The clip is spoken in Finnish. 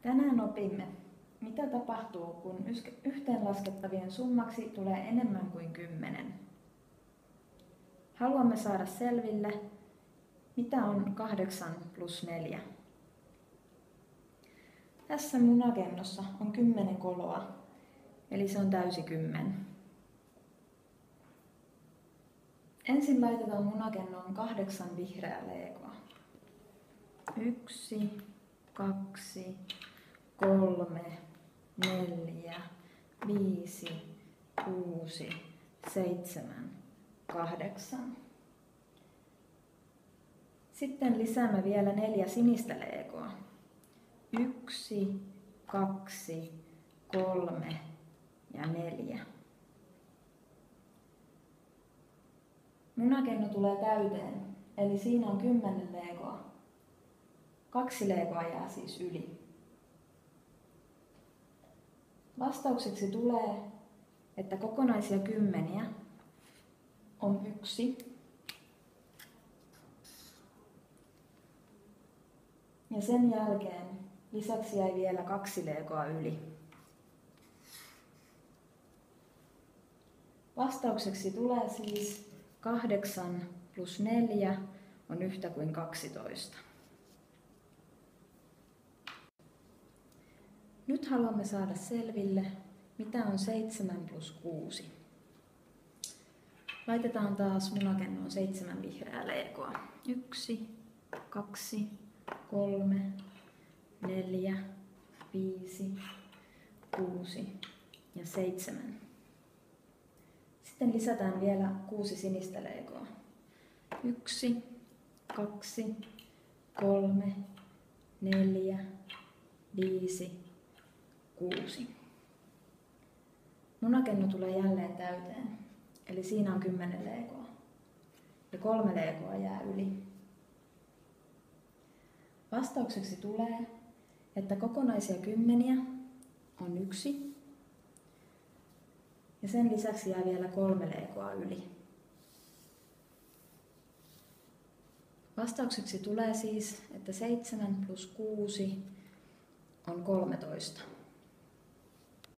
Tänään opimme, mitä tapahtuu, kun yhteenlaskettavien summaksi tulee enemmän kuin 10. Haluamme saada selville, mitä on 8 plus 4. Tässä munakennossa on 10 koloa, eli se on täysi 10. Ensin laitetaan munakennoon 8 vihreää legoa. 1, 2, 3, 4, 5, 6, 7, 8. Sitten lisäämme vielä 4 sinistä legoa. 1, 2, 3 ja 4. Munakenno tulee täyteen, eli siinä on 10 legoa. 2 legoa jää siis yli. Vastaukseksi tulee, että kokonaisia kymmeniä on 1 ja sen jälkeen lisäksi jäi vielä 2 legoa yli. Vastaukseksi tulee siis 8 plus 4 on yhtä kuin 12. Nyt haluamme saada selville, mitä on 7 plus 6. Laitetaan taas munakennoon 7 vihreää legoa. 1, 2, 3, 4, 5, 6 ja 7. Sitten lisätään vielä 6 sinistä legoa. 1, 2, 3, 4, 5, 6. Munakenno tulee jälleen täyteen, eli siinä on 10 legoa ja 3 legoa jää yli. Vastaukseksi tulee, että kokonaisia kymmeniä on 1 ja sen lisäksi jää vielä 3 legoa yli. Vastaukseksi tulee siis, että 7 plus 6 on 13.